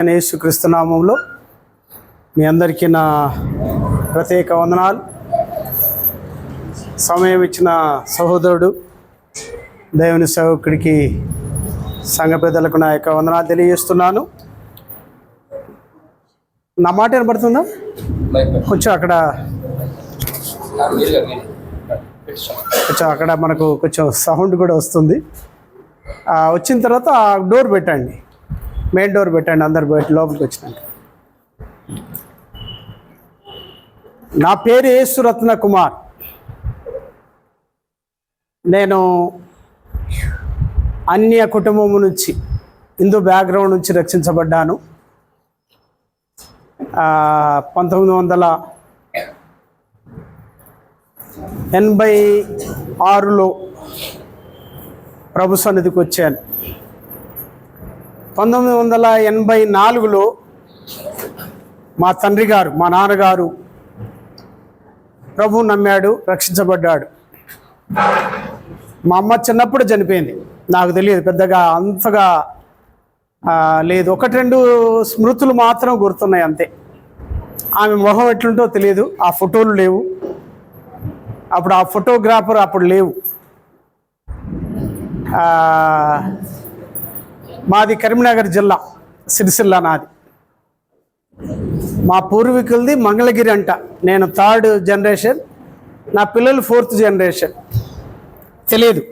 యేసుక్రీస్తు నామములో మీ అందరికీ నా ప్రత్యేక వందనాలు. సమయం ఇచ్చిన సహోదరుడు దేవుని సేవకుడికి సంఘ పెద్దలకు నా యొక్క వందనాలు తెలియజేస్తున్నాను. నా మాట వినపడుతుందా? కొంచెం అక్కడ మనకు కొంచెం సౌండ్ కూడా వస్తుంది. వచ్చిన తర్వాత డోర్ పెట్టండి, మెయిన్ డోర్ పెట్టండి, అందరు బయట లోపలికి వచ్చినాక. నా పేరు యేసురత్న కుమార్. నేను అన్య కుటుంబం నుంచి, హిందూ బ్యాక్గ్రౌండ్ నుంచి రక్షించబడ్డాను. 1986లో ప్రభు సన్నిధికి వచ్చాను. 1984లో మా తండ్రి గారు, మా నాన్నగారు ప్రభు నమ్మాడు, రక్షించబడ్డాడు. మా అమ్మ చిన్నప్పుడు చనిపోయింది. నాకు తెలియదు, పెద్దగా అంతగా లేదు. 1-2 స్మృతులు మాత్రం గుర్తున్నాయి అంతే. ఆమె మొహం ఎట్లుంటో తెలియదు, ఆ ఫోటోలు లేవు. అప్పుడు ఆ ఫోటోగ్రాఫర్ అప్పుడు లేవు. మాది కరీంనగర్ జిల్లా, సిరిసిల్ల నాది. మా పూర్వీకులది మంగళగిరి అంట. నేను 3rd జనరేషన్, నా పిల్లలు 4th జనరేషన్. తెలియదు.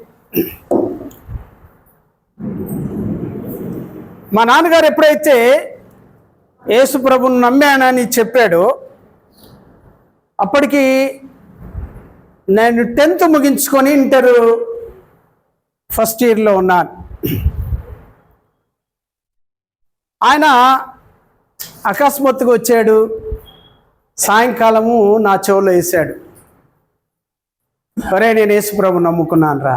మా నాన్నగారు ఎప్పుడైతే యేసు ప్రభుని నమ్మానని చెప్పాడో అప్పటికి నేను 10th ముగించుకొని ఇంటర్ ఫస్ట్ ఇయర్లో ఉన్నాను. ఆయన అకస్మాత్తుగా వచ్చాడు, సాయంకాలము నా చెవులో వేసాడు, ఒరే నేను యేసు ప్రభుని నమ్ముకున్నాను రా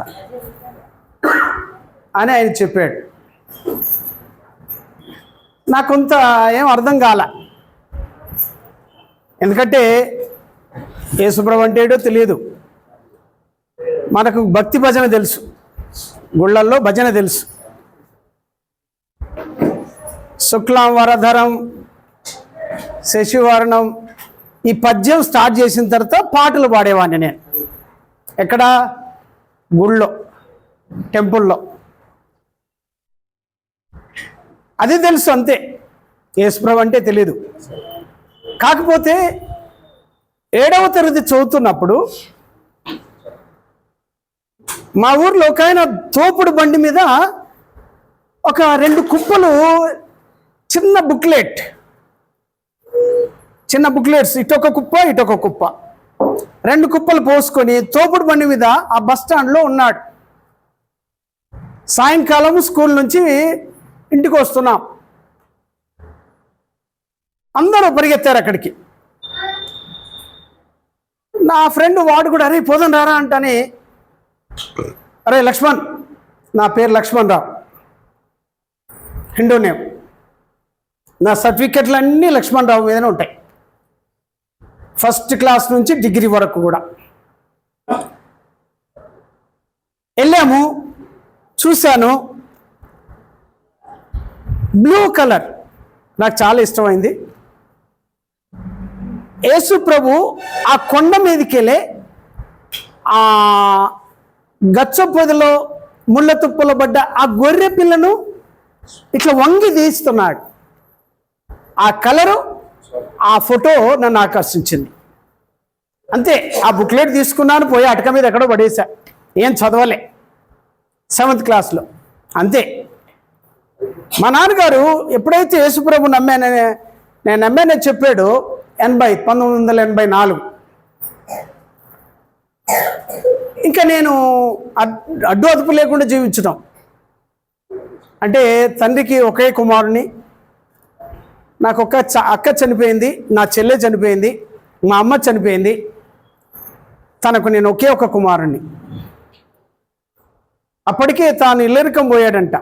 అని ఆయన చెప్పాడు. నాకు కొంత ఏం అర్థం కాల, ఎందుకంటే యేసు ప్రభు అంటే ఏడో తెలియదు. మనకు భక్తి భజన తెలుసు, గుళ్ళల్లో భజన తెలుసు. శుక్లాం వరధరం శశివర్ణం, ఈ పద్యం స్టార్ట్ చేసిన తర్వాత పాటలు పాడేవాడిని నేను. ఎక్కడ? గుళ్ళో, టెంపుల్లో. అది తెలుసు అంతే, యేసుప్రభు అంటే తెలీదు. కాకపోతే 7వ తరగతి చదువుతున్నప్పుడు మా ఊర్లో ఒక ఆయన తోపుడు బండి మీద ఒక 2 కుప్పలు చిన్న బుక్లెట్స్, ఇటొక కుప్ప ఇటొక కుప్ప, 2 కుప్పలు పోసుకొని తోపుడు బండి మీద ఆ బస్ స్టాండ్లో ఉన్నాడు. సాయంకాలం స్కూల్ నుంచి ఇంటికి వస్తున్నాం, అందరూ పరిగెత్తారు అక్కడికి. నా ఫ్రెండ్ వాడు కూడా, అరే పోదాం రారా అంటని, అరే లక్ష్మణ్, నా పేరు లక్ష్మణ్ రావు, హిందూ నేమ్. నా సర్టిఫికెట్లు అన్నీ లక్ష్మణ్ రావు మీదనే ఉంటాయి, ఫస్ట్ క్లాస్ నుంచి డిగ్రీ వరకు కూడా. వెళ్ళాము, చూశాను. బ్లూ కలర్ నాకు చాలా ఇష్టమైంది. యేసు ప్రభు ఆ కొండ మీదకి వెళ్ళే ఆ గచ్చ పొదలో ముళ్ళ తుప్పలో పడ్డ ఆ గొర్రె పిల్లను ఇట్లా వంగి తీస్తున్నాడు. ఆ కలరు, ఆ ఫోటో నన్ను ఆకర్షించింది. అంతే. ఆ బుక్లెట్ తీసుకున్నాను, పోయి అటక మీద ఎక్కడో పడేసా. ఏం చదవలే, 7th క్లాస్లో అంతే. మా నాన్నగారు ఎప్పుడైతే యేసుప్రభు నేను నమ్మానని చెప్పాడో 1984, ఇంకా నేను అడ్డు అదుపు లేకుండా జీవించడం. అంటే తండ్రికి ఒకే కుమారుని, నాకు ఒక అక్క చనిపోయింది, నా చెల్లె చనిపోయింది, మా అమ్మ చనిపోయింది, తనకు నేను ఒకే ఒక కుమారుణ్ణి. అప్పటికే తాను ఇల్లరికం పోయాడంట.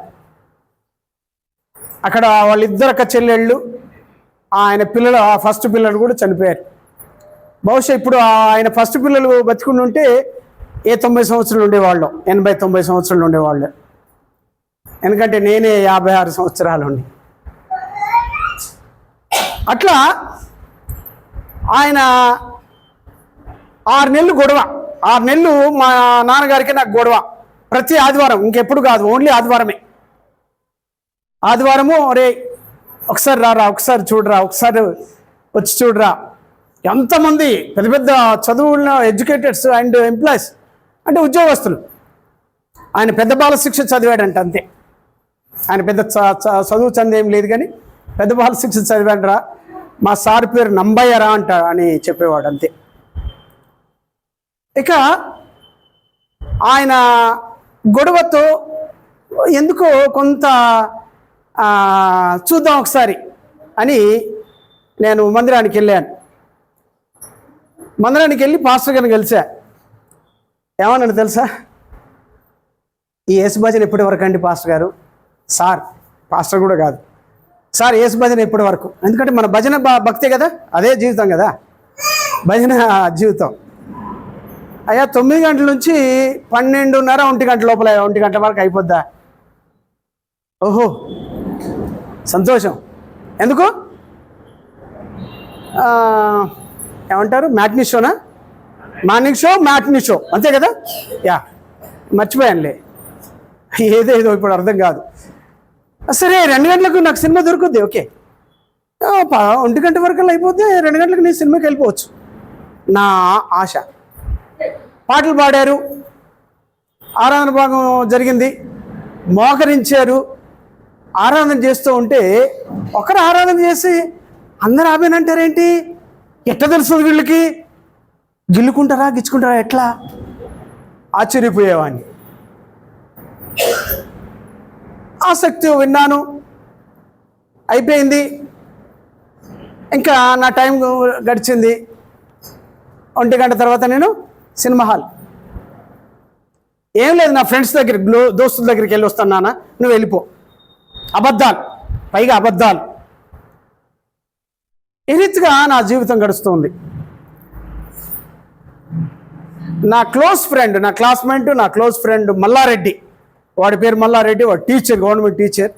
అక్కడ వాళ్ళిద్దరు అక్క చెల్లెళ్ళు, ఆయన పిల్లలు, ఆ ఫస్ట్ పిల్లలు కూడా చనిపోయారు. బహుశా ఇప్పుడు ఆయన ఫస్ట్ పిల్లలు బతికుండి ఉంటే 90 సంవత్సరాలు ఉండేవాళ్ళు, 80-90 సంవత్సరాలు ఉండేవాళ్ళు. ఎందుకంటే నేనే 56 సంవత్సరాలు. అట్లా ఆయన 6 నెలలు గొడవ, 6 నెలలు మా నాన్నగారికి నాకు గొడవ. ప్రతి ఆదివారం, ఇంకెప్పుడు కాదు, ఓన్లీ ఆదివారమే. ఆదివారము ఒరే ఒకసారి రారా, ఒకసారి చూడరా, ఒకసారి వచ్చి చూడరా. ఎంతమంది పెద్ద పెద్ద చదువున్న ఎడ్యుకేటెడ్స్ అండ్ ఎంప్లాయీస్, అంటే ఉద్యోగస్తులు. ఆయన పెద్ద బాల శిక్ష చదివాడంట, అంతే. ఆయన పెద్ద చదువు చందేం లేదు, కానీ పెద్ద బాల శిక్ష చదివాడరా. మా సార్ పేరు నంబయ్యరా అంట అని చెప్పేవాడు, అంతే. ఇక ఆయన గొడవతో ఎందుకో కొంత చూద్దాం ఒకసారి అని నేను మందిరానికి వెళ్ళాను. మందిరానికి వెళ్ళి పాస్టర్ గారిని కలిసా. ఏమన్నాడు తెలుసా? ఈ యేసు భజన ఎప్పటి వరకు అండి పాస్టర్ గారు? సార్, పాస్టర్ కూడా కాదు సార్, యేసు భజన ఎప్పటి వరకు? ఎందుకంటే మన భజన భక్తే కదా, అదే జీవితం కదా, భజన జీవితం. అయ్యా 9 గంటల నుంచి 12:30, 1 గంట లోపల, 1 గంట వరకు అయిపోద్దా? ఓహో సంతోషం. ఎందుకు? ఏమంటారు, మ్యాట్నీ షోనా? మార్నింగ్ షో, మ్యాట్నీ షో, అంతే కదా? యా, మర్చిపోయానులే, ఏదేదో ఇప్పుడు అర్థం కాదు. సరే 2 గంటలకు నాకు సినిమా దొరుకుద్ది, ఓకే. 1 గంట వరకు అయిపోతే 2 గంటలకు నేను సినిమాకి వెళ్ళిపోవచ్చు, నా ఆశ. పాటలు పాడారు, ఆరాధన భాగం జరిగింది, మోకరించారు. ఆరాధన చేస్తూ ఉంటే ఒకరు ఆరాధన చేసి అందరూ ఆపేనంటారేంటి? ఎట్లా తెలుస్తుంది వీళ్ళకి? గిల్లుకుంటారా, గిచ్చుకుంటారా, ఎట్లా? ఆశ్చర్యపోయేవాడిని. ఆసక్తి విన్నాను, అయిపోయింది. ఇంకా నా టైం గడిచింది. 1 గంట తర్వాత నేను సినిమా హాల్. ఏం లేదు, నా ఫ్రెండ్స్ దగ్గర, దోస్తుల దగ్గరికి వెళ్ళి వస్తాను, నాన్న నువ్వు వెళ్ళిపో. అబద్ధాలు, పైగా అబద్ధాలు. ఈ రీతిగా నా జీవితం గడుస్తుంది. నా క్లోజ్ ఫ్రెండ్, నా క్లాస్మేట్, నా క్లోజ్ ఫ్రెండ్ మల్లారెడ్డి, వాడి పేరు మల్లారెడ్డి, వాడు టీచర్, గవర్నమెంట్ టీచర్.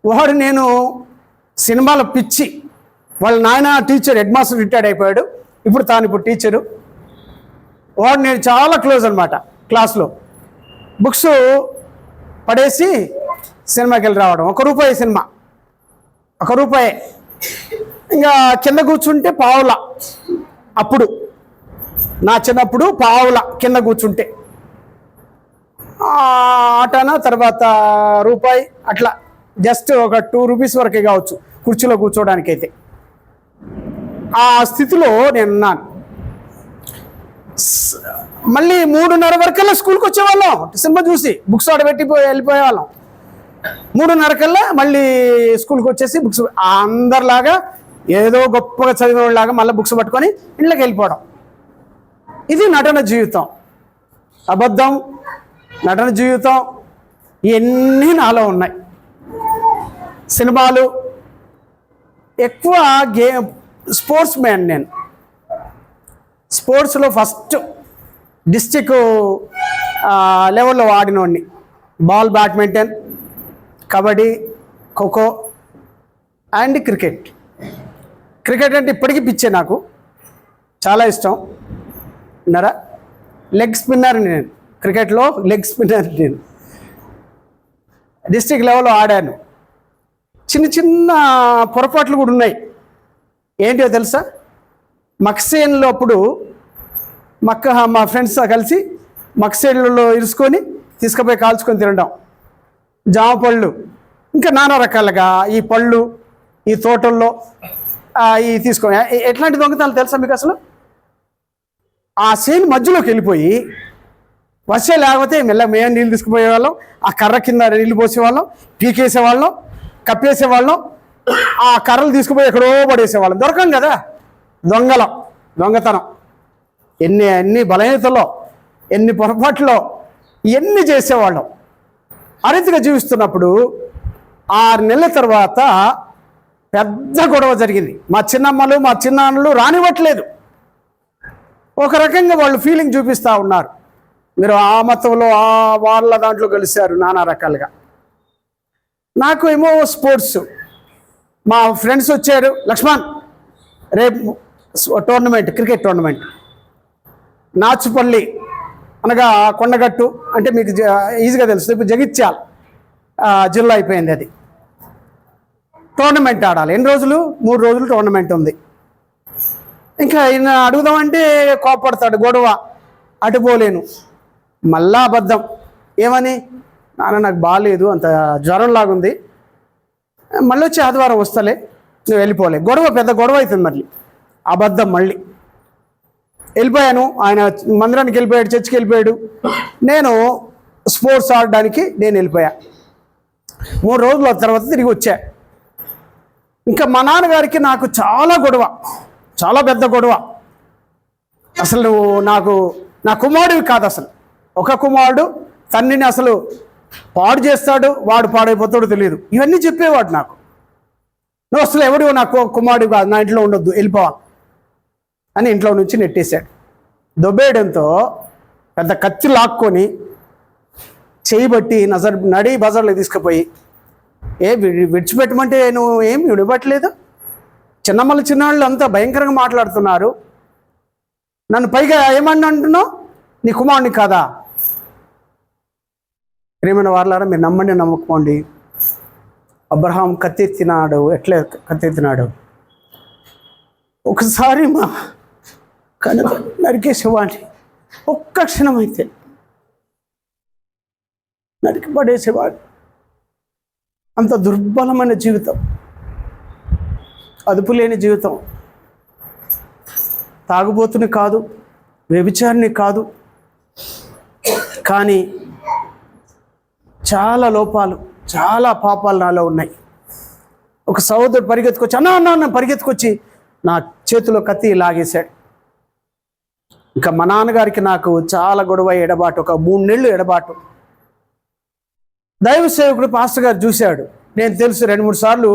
వాడు నేను సినిమాల పిచ్చి. వాళ్ళ నాయన టీచర్, హెడ్ మాస్టర్, రిటైర్డ్ అయిపోయాడు. ఇప్పుడు టీచరు. వాడు నేను చాలా క్లోజ్ అనమాట. క్లాస్లో బుక్స్ పడేసి సినిమాకి వెళ్ళి రావడం. ₹1 సినిమా, ₹1. ఇంకా కింద కూర్చుంటే పావుల. అప్పుడు నా చిన్నప్పుడు పావుల కింద కూర్చుంటే ఆటనా, తర్వాత ₹1 అట్లా, జస్ట్ ఒక ₹2 వరకే కావచ్చు కుర్చీలో కూర్చోవడానికైతే. ఆ స్థితిలో నేను ఉన్నాను. మళ్ళీ 3:30 వరకల్లా స్కూల్కి వచ్చేవాళ్ళం, సినిమా చూసి బుక్స్ ఆడబెట్టి వెళ్ళిపోయేవాళ్ళం. 3:30 కల్లా మళ్ళీ స్కూల్కి వచ్చేసి బుక్స్, అందరిలాగా ఏదో గొప్పగా చదివిన వాళ్ళలాగా మళ్ళీ బుక్స్ పట్టుకొని ఇళ్ళకి వెళ్ళిపోవడం. ఇది నటన జీవితం. అబద్ధం, నటన జీవితం, ఇవన్నీ నాలో ఉన్నాయి. సినిమాలు, ఎక్కువ స్పోర్ట్స్ మ్యాన్ నేను. స్పోర్ట్స్లో ఫస్ట్ డిస్ట్రిక్ట్ లెవెల్లో ఆడినోడిని. Ball, badminton, kabaddi, kho kho and cricket. Cricket అంటే ఇప్పటికీ పిచ్చే, నాకు చాలా ఇష్టం. విన్నారా? లెగ్ స్పిన్నర్ నేను, క్రికెట్లో లెగ్ స్పిన్నర్ నేను. డిస్ట్రిక్ట్ లెవెల్లో ఆడాను. చిన్న చిన్న పొరపాట్లు కూడా ఉన్నాయి. ఏంటో తెలుసా? మక్సేన్లో అప్పుడు మా ఫ్రెండ్స్ కలిసి మక్సేన్లలో ఇరుసుకొని తీసుకుపోయి కాల్చుకొని తినడం. జామ పళ్ళు, ఇంకా నానా రకాలుగా ఈ పళ్ళు ఈ తోటల్లో ఈ తీసుకొని. ఎట్లాంటి దొంగతనాలు తెలుసా మీకు అసలు? ఆ సేన్ మధ్యలోకి వెళ్ళిపోయి వర్షం లేకపోతే మేము నీళ్ళు తీసుకుపోయేవాళ్ళం. ఆ కర్ర కింద నీళ్ళు పోసేవాళ్ళం, పీకేసేవాళ్ళం, కప్పేసేవాళ్ళం. ఆ కర్రలు తీసుకుపోయి ఎక్కడో పడేసేవాళ్ళం. దొరకం కదా, దొంగతనం. ఎన్ని బలహీనతలో, ఎన్ని పొరపాట్లో, ఇవన్నీ చేసేవాళ్ళం. ఆ రీతిగా జీవిస్తున్నప్పుడు 6 నెలల తర్వాత పెద్ద గొడవ జరిగింది. మా చిన్నమ్మలు, మా చిన్నాన్నలు రానివ్వట్లేదు. ఒక రకంగా వాళ్ళు ఫీలింగ్ చూపిస్తూ ఉన్నారు, మీరు ఆ మతంలో వాళ్ళ దాంట్లో కలిశారు నానా రకాలుగా. నాకు ఏమో స్పోర్ట్స్, మా ఫ్రెండ్స్ వచ్చారు, లక్ష్మణ్ రేపు టోర్నమెంట్, క్రికెట్ టోర్నమెంట్ నాచుపల్లి అనగా కొండగట్టు అంటే మీకు ఈజీగా తెలుస్తుంది. ఇప్పుడు జగిత్యాల జిల్లా అయిపోయింది. అది టోర్నమెంట్ ఆడాలి. ఎన్ని రోజులు? 3 రోజులు టోర్నమెంట్ ఉంది. ఇంకా ఆయన అడుగుదామంటే కోపడతాడు, గొడవ, అటు పోలేను. మళ్ళా అబద్ధం. ఏమని? నాన్న నాకు బాగాలేదు, అంత జ్వరం లాగుంది, మళ్ళీ వచ్చి ఆదివారం వస్తలే, నువ్వు వెళ్ళిపోలే. గొడవ, పెద్ద గొడవ అవుతుంది. మళ్ళీ అబద్ధం. మళ్ళీ వెళ్ళిపోయాను. ఆయన మందిరానికి వెళ్ళిపోయాడు, చర్చికి వెళ్ళిపోయాడు. నేను స్పోర్ట్స్ ఆడడానికి నేను వెళ్ళిపోయా. 3 రోజుల తర్వాత తిరిగి వచ్చా. ఇంకా మా నాన్నగారికి నాకు చాలా గొడవ, చాలా పెద్ద గొడవ. అసలు నువ్వు నా కుమారుడివి కాదు. అసలు ఒక కుమారుడు తండ్రిని అసలు పాడు చేస్తాడు, వాడు పాడైపోతాడో తెలియదు. ఇవన్నీ చెప్పేవాడు నాకు. నువ్వు అసలు ఎవడు నాకు కుమారుడు కాదు, నా ఇంట్లో ఉండొద్దు, వెళ్ళిపోవాలి అని ఇంట్లో నుంచి నెట్టేశాడు. దొబ్బేయడంతో పెద్ద కత్తి లాక్కొని చేయబట్టి నడి బజార్లో తీసుకుపోయి, విడిచిపెట్టమంటే నువ్వు ఏం విడిపట్టలేదు, చిన్నవాళ్ళు అంతా భయంకరంగా మాట్లాడుతున్నారు, నన్ను పైగా ఏమన్నా అంటున్నావు, నీ కుమారుని కాదా? ప్రియమైన వారలారా, మీరు నమ్మండి నమ్మకపోండి, అబ్రహాం కత్తెత్తినాడు. ఎట్లా కత్తెత్తినాడు? ఒకసారి మా కనుక నరికేసేవాడిని, ఒక్క క్షణం అయితే నరికి పడేసేవాడు. అంత దుర్బలమైన జీవితం, అదుపు లేని జీవితం. తాగుబోతుని కాదు, వ్యభిచారిని కాదు, కానీ చాలా లోపాలు, చాలా పాపాలు నాలో ఉన్నాయి. ఒక సహోదరుడు పరిగెత్తుకొచ్చి అన్న పరిగెత్తుకొచ్చి నా చేతిలో కత్తి లాగేశాడు. ఇంకా మా నాన్నగారికి నాకు చాలా గొడవ, ఎడబాటు, ఒక 3 నెలలు ఎడబాటు. దైవ సేవకుడు పాస్టర్ గారు చూశాడు. నేను తెలుసు, 2-3 సార్లు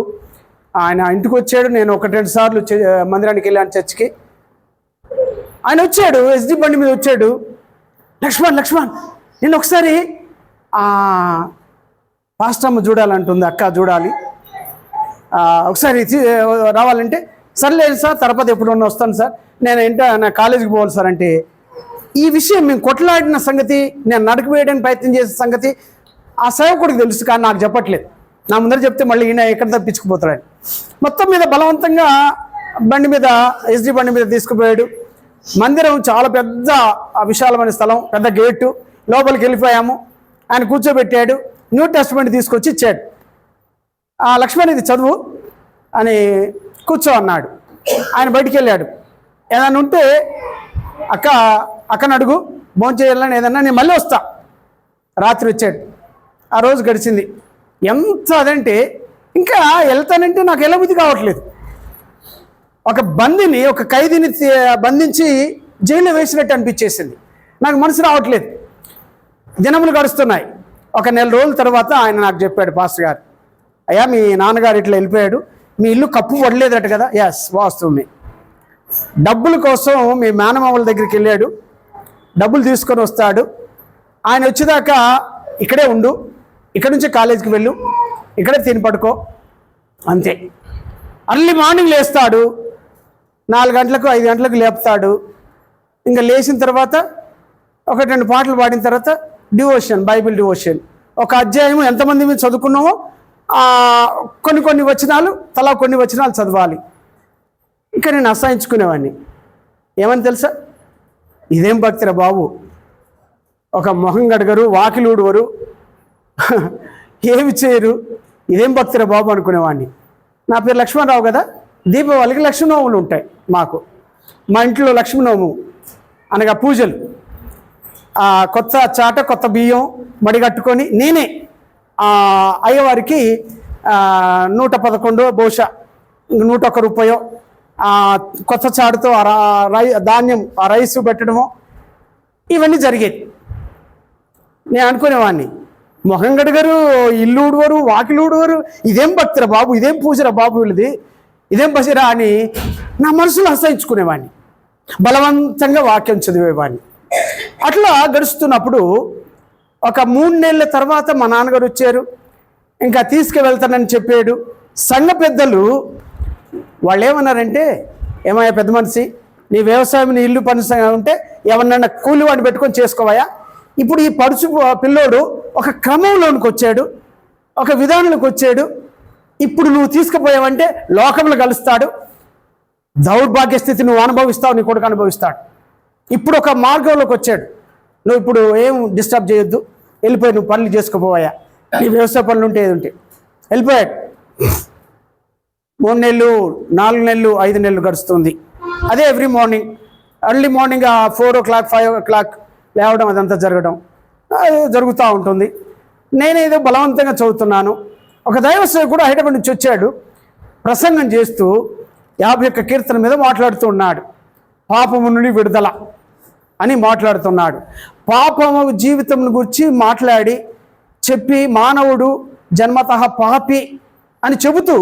ఆయన ఇంటికి వచ్చాడు. నేను 1-2 సార్లు మందిరానికి వెళ్ళాను, చర్చికి. ఆయన వచ్చాడు, ఎస్డి బండి మీద వచ్చాడు. లక్ష్మణ్ నేను ఒకసారి పాస్టర్ అమ్మ చూడాలంటుంది, అక్క చూడాలి, ఒకసారి రావాలంటే, సర్లేదు సార్, తర్వాత ఎప్పుడన్నా వస్తాను సార్, నేను నా కాలేజీకి పోవాలి సార్ అంటే, ఈ విషయం మేము కొట్లాడిన సంగతి, నేను నడక వేయడానికి ప్రయత్నం చేసే సంగతి ఆ సేవకుడికి తెలుసు, కానీ నాకు చెప్పట్లేదు. నా ముందర చెప్తే మళ్ళీ ఈయన ఎక్కడ తప్పించుకుపోతాడని మొత్తం మీద బలవంతంగా బండి మీద, ఎస్డి బండి మీద తీసుకుపోయాడు. మందిరం చాలా పెద్ద విశాలమైన స్థలం, పెద్ద గేటు, లోపలికి వెళ్ళిపోయాము. ఆయన కూర్చోబెట్టాడు, న్యూ టెస్ట్మెంట్ తీసుకొచ్చి ఇచ్చాడు. లక్ష్మణ్ ఇది చదువు అని కూర్చో అన్నాడు. ఆయన బయటికి వెళ్ళాడు. ఏదైనా ఉంటే అక్కను అడుగు, భోంచేయాలని ఏదన్నా, నేను మళ్ళీ వస్తా. రాత్రి వచ్చాడు. ఆ రోజు గడిచింది. ఎంత అదంటే ఇంకా వెళ్తానంటే నాకు వెళ్ళబుద్ధి కావట్లేదు. ఒక బందిని, ఒక ఖైదీని బంధించి జైల్లో వేసినట్టు అనిపించేసింది. నాకు మనసు రావట్లేదు. దినములు గడుస్తున్నాయి. ఒక 1 నెల రోజుల తర్వాత ఆయన నాకు చెప్పాడు, పాస్టర్ గారు, అయ్యా మీ నాన్నగారు ఇట్లా వెళ్ళిపోయాడు, మీ ఇల్లు కప్పు పడలేదట కదా? ఎస్, వాస్తవమే. డబ్బుల కోసం మీ మేనమామల దగ్గరికి వెళ్ళాడు, డబ్బులు తీసుకొని వస్తాడు, ఆయన వచ్చేదాకా ఇక్కడే ఉండు, ఇక్కడ నుంచి కాలేజీకి వెళ్ళు, ఇక్కడే తిని పడుకో, అంతే. అర్లీ మార్నింగ్ లేస్తాడు, 4 గంటలకు 5 గంటలకు లేపుతాడు. ఇంకా లేచిన తర్వాత 1-2 పాటలు పాడిన తర్వాత డివోషన్, బైబిల్ డివోషన్, ఒక అధ్యాయం ఎంతమంది మీద చదువుకున్నామో కొన్ని వచనాలు, తలా కొన్ని వచనాలు చదవాలి. ఇంకా నేను అసహించుకునేవాడిని. ఏమని తెలుసా? ఇదేం భక్తిరా బాబు, ఒక మొహం గడగరు, వాకిలు ఊడవరు, ఏమి చేయరు, ఇదేం భక్తిరా బాబు అనుకునేవాడిని. నా పేరు లక్ష్మణరావు కదా, దీపావళికి లక్ష్మీనవములు ఉంటాయి మాకు. మా ఇంట్లో లక్ష్మీనవము అనగా పూజలు, కొత్త చాట, కొత్త బియ్యం మడిగట్టుకొని నేనే అయ్యవారికి 111 బహుశా 101 రూపాయో కొత్త చాటుతో ధాన్యం, రైసు పెట్టడము, ఇవన్నీ జరిగేది. నేను అనుకునేవాడిని, మొహం గడగరు, ఇల్లు ఊడవరు, వాకిలు ఊడవరు, ఇదేం భక్తిరా బాబు, ఇదేం పూజరా బాబు వీళ్ళది, ఇదేం బసిరా అని నా మనసులో అసహించుకునేవాడిని. బలవంతంగా వాక్యం చదివేవాడిని. అట్లా గడుస్తున్నప్పుడు ఒక 3 నెలల తర్వాత మా నాన్నగారు వచ్చారు. ఇంకా తీసుకువెళ్తానని చెప్పాడు. సంఘ పెద్దలు వాళ్ళు ఏమన్నారంటే, ఏమయ్యా పెద్ద మనిషి, నీ వ్యవసాయం నీ ఇల్లు పని ఉంటే ఎవరినన్నా కూలివాడిని పెట్టుకొని చేసుకోవయా. ఇప్పుడు ఈ పడుచు పిల్లోడు ఒక క్రమంలోనికి వచ్చాడు, ఒక విధానంలోకి వచ్చాడు. ఇప్పుడు నువ్వు తీసుకుపోయావంటే లోకంలో కలుస్తాడు, దౌర్భాగ్య స్థితి నువ్వు అనుభవిస్తావు, నీ కొడుకు అనుభవిస్తాడు. ఇప్పుడు ఒక మార్గంలోకి వచ్చాడు, నువ్వు ఇప్పుడు ఏం డిస్టర్బ్ చేయొద్దు, వెళ్ళిపోయి నువ్వు పనులు చేసుకుపోయా, నీ వ్యవసాయ పనులు ఉంటే ఏది ఉంటే. వెళ్ళిపోయాడు. 3 నెలలు 4 నెలలు 5 నెలలు గడుస్తుంది. అదే every morning, early morning 4 o'clock 5 o'clock లేవడం, అదంతా జరుగుతూ ఉంటుంది. నేనేదో బలవంతంగా చదువుతున్నాను. ఒక దైవ సేవకుడు హైదరాబాద్ నుంచి వచ్చాడు, ప్రసంగం చేస్తూ 51 కీర్తన మీద మాట్లాడుతూ ఉన్నాడు. పాపము నుండి విడుదల అని మాట్లాడుతున్నాడు. పాపము జీవితం గురించి మాట్లాడి చెప్పి, మానవుడు జన్మతః పాపి అని చెబుతూ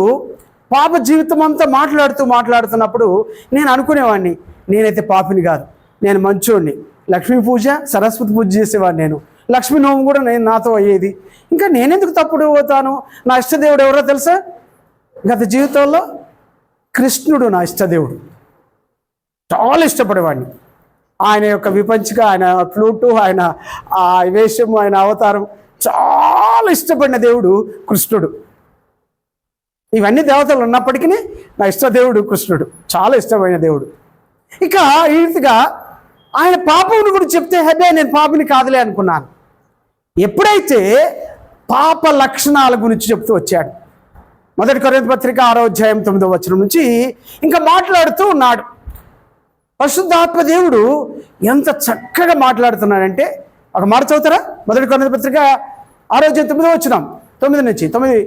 పాప జీవితం అంతా మాట్లాడుతున్నప్పుడు నేను అనుకునేవాడిని, నేనైతే పాపిని కాదు, నేను మంచోడిని. లక్ష్మీ పూజ సరస్వతి పూజ చేసేవాడిని, నేను లక్ష్మీ నోము కూడా నాతో అయ్యేది. ఇంకా నేనెందుకు తప్పుడు పోతాను? నా ఇష్టదేవుడు ఎవరో తెలుసా? గత జీవితంలో కృష్ణుడు నా ఇష్టదేవుడు. చాలా ఇష్టపడేవాడిని. ఆయన యొక్క విపంచిక, ఆయన ఫ్లూటు, ఆయన వేషము, ఆయన అవతారం చాలా ఇష్టపడిన దేవుడు కృష్ణుడు. ఇవన్నీ దేవతలు ఉన్నప్పటికీ నా ఇష్టదేవుడు కృష్ణుడు, చాలా ఇష్టమైన దేవుడు. ఇక ఈ రీతిగా ఆయన పాపముని గురించి చెప్తే, హెబ్బే నేను పాపిని కాదులే అనుకున్నాను. ఎప్పుడైతే పాప లక్షణాల గురించి చెప్తూ వచ్చాడు, 1 కొరింథీ పత్రిక 6వ అధ్యాయం 9వ వచనం నుంచి ఇంకా మాట్లాడుతూ ఉన్నాడు. పరిశుద్ధాత్మ దేవుడు ఎంత చక్కగా మాట్లాడుతున్నాడంటే, ఒక మాట చదువుతారా? 1 కొరింథీ పత్రిక 6వ అధ్యాయం 9వ వచనం, 9 నుంచి 9,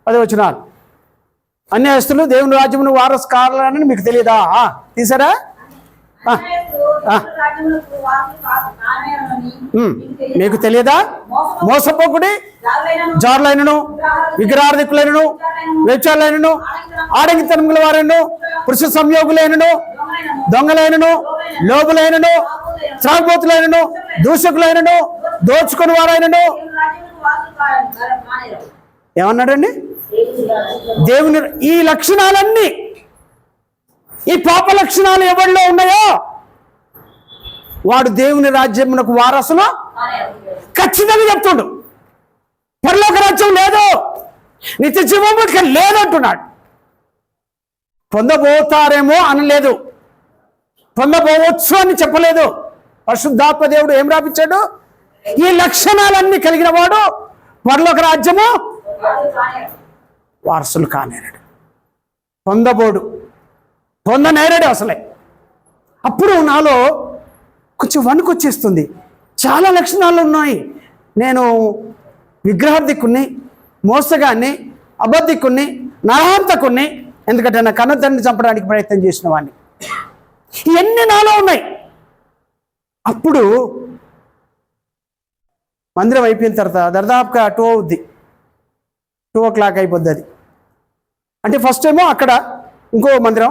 10 వచనాలు. అన్యాయస్తులు దేవుని రాజ్యమును వారసు కావాలని మీకు తెలియదా? తీసారా? మీకు తెలియదా? మోసపోకుడి, జారులైనను, విగ్రహార్థికులైనను, వ్యభిచారులైనను, ఆడంగితనముల వారైనను, పురుష సంయోగులైనను, దొంగలైనను, లోబులైనను, త్రాగుబోతులైనను, దూషకులైనను, దోచుకుని వారైనను. ఏమన్నాడండి? దేవుని ఈ లక్షణాలన్నీ, ఈ పాప లక్షణాలు ఎవరిలో ఉన్నాయో వాడు దేవుని రాజ్యమునకు వారసును ఖచ్చితంగా చెప్తుండు. పరలోక రాజ్యం లేదు, నిత్య జీవము లేదంటున్నాడు. పొందబోతారేమో అనలేదు, పొందబోవచ్చు అని చెప్పలేదు. పరిశుద్ధాత్మ దేవుడు ఏం రాపించాడు? ఈ లక్షణాలన్నీ కలిగిన వాడు పరలోక రాజ్యము వారసులు కానేరాడు, పొందనేరాడు అసలే. అప్పుడు నాలో కొంచెం వణుకు వచ్చేస్తుంది. చాలా లక్షణాలు ఉన్నాయి. నేను విగ్రహార్థికుణ్ణి, మోసగాన్ని, అబద్ధికుణ్ణి, నరహంతకుణ్ణి, ఎందుకంటే నా కన్న తండ్రిని చంపడానికి ప్రయత్నం చేసిన వాడిని. ఇవన్నీ నాలో ఉన్నాయి. అప్పుడు మందిరం అయిపోయిన తర్వాత దాదాపుగా 2 అవుద్ది, 2 o'clock అయిపోద్ది. అది అంటే ఫస్ట్ ఏమో అక్కడ ఇంకో మందిరం,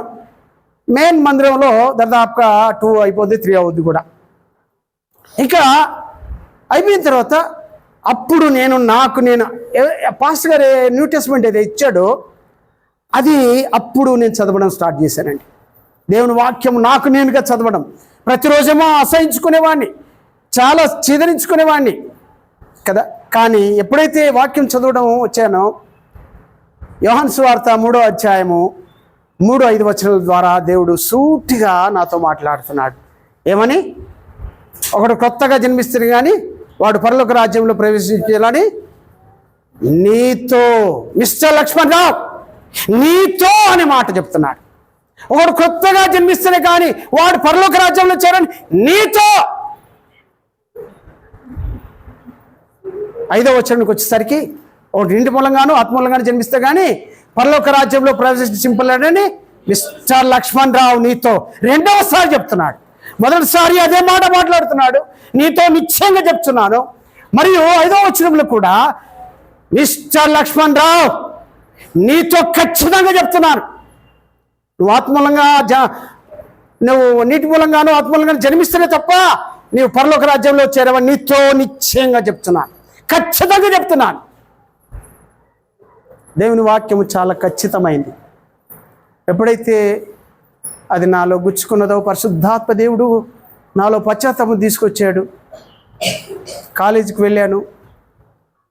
మెయిన్ మందిరంలో దాదాపుగా 2 అయిపోద్ది, 3 అవుద్ది కూడా. ఇక అయిపోయిన తర్వాత అప్పుడు నేను పాస్టర్ గారు న్యూ టెస్ట్మెంట్ ఏదో ఇచ్చాడో అది అప్పుడు నేను చదవడం స్టార్ట్ చేశానండి. దేవుని వాక్యం నాకు నేనుగా చదవడం. ప్రతిరోజేమో అసహించుకునేవాడిని, చాలా చిదరించుకునేవాడిని కదా. కానీ ఎప్పుడైతే వాక్యం చదవడం వచ్చానో, యోహాను సువార్త 3వ అధ్యాయము 3-5 వచనాల ద్వారా దేవుడు సూటిగా నాతో మాట్లాడుతున్నాడు. ఏమని? ఒకడు కొత్తగా జన్మిస్తుంది కానీ వాడు పరలోక రాజ్యంలో ప్రవేశించాలని నీతో, మిస్టర్ లక్ష్మణ్ రావు, నీతో అనే మాట చెప్తున్నాడు. ఒకడు కొత్తగా జన్మిస్తే కానీ వాడు పరలోక రాజ్యంలో చేరని నీతో. 5వ వచనానికి వచ్చేసరికి ఒకటి ఇంటి మూలంగాను ఆత్మూలంగాను జన్మిస్తే కానీ పరలోక రాజ్యంలో ప్రవేశింపలేడని మిస్టర్ లక్ష్మణ్ రావు నీతో 2వసారి చెప్తున్నాడు. మొదటిసారి అదే మాట మాట్లాడుతున్నాడు, నీతో నిశ్చయంగా చెప్తున్నాను. మరియు 5వ వచనంలో కూడా మిస్టర్ లక్ష్మణ్ రావు నీతో ఖచ్చితంగా చెప్తున్నాను. నువ్వు ఆత్మూలంగా నువ్వు నీటి మూలంగాను ఆత్మూలంగాను జన్మిస్తేనే తప్ప నీవు పరలోక రాజ్యంలో చేరవని నీతో నిశ్చయంగా చెప్తున్నాను, ఖచ్చితంగా చెప్తున్నాను. దేవుని వాక్యము చాలా ఖచ్చితమైంది. ఎప్పుడైతే అది నాలో గుచ్చుకున్నదో పరిశుద్ధాత్మ దేవుడు నాలో పశ్చాత్తాపం తీసుకొచ్చాడు. కాలేజీకి వెళ్ళాను,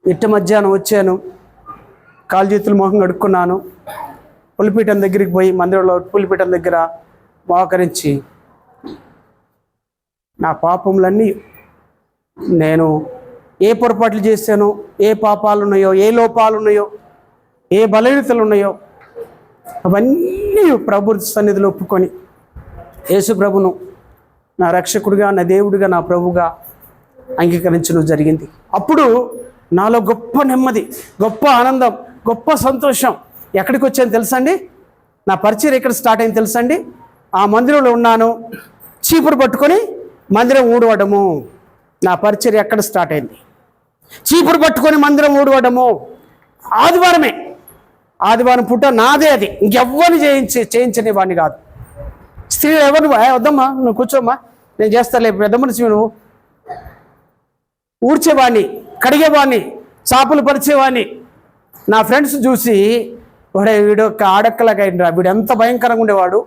ఇట్ట మధ్యాహ్నం వచ్చాను, కాలు చేతులు మొహం కడుక్కున్నాను. పులిపీఠం దగ్గరికి పోయి మందిరంలో పులిపీఠం దగ్గర మోకరించి నా పాపములన్నీ, నేను ఏ పొరపాట్లు చేశానో, ఏ పాపాలు ఉన్నాయో, ఏ లోపాలు ఉన్నాయో, ఏ బలహీనతలు ఉన్నాయో అవన్నీ ప్రభు సన్నిధిలో ఒప్పుకొని యేసు ప్రభును నా రక్షకుడిగా, నా దేవుడిగా, నా ప్రభుగా అంగీకరించడం జరిగింది. అప్పుడు నాలో గొప్ప నెమ్మది, గొప్ప ఆనందం, గొప్ప సంతోషం. ఎక్కడికి వచ్చాను తెలుసండి? నా పరిచయం ఎక్కడ స్టార్ట్ అయింది తెలుసండి? ఆ మందిరంలో ఉన్నాను, చీపురు పట్టుకొని మందిరం ఊడవడము. నా పరిచయం ఎక్కడ స్టార్ట్ అయింది? చీపురు పట్టుకొని మందిరం ఊడవడము. ఆదివారం పూట నాదే అది, ఇంకెవ్వరిని చేయించని వాడిని కాదు. స్త్రీలు ఎవరు వద్దమ్మా, నువ్వు కూర్చోమ్మా, నేను చేస్తాలే, పెద్ద మనిషి నువ్వు. ఊడ్చేవాడిని, కడిగేవాడిని, చాపులు పరిచేవాడిని. నా ఫ్రెండ్స్ చూసి వీడు ఒక ఆడక్కలాగా అయినరా, వీడు ఎంత భయంకరంగా ఉండేవాడు,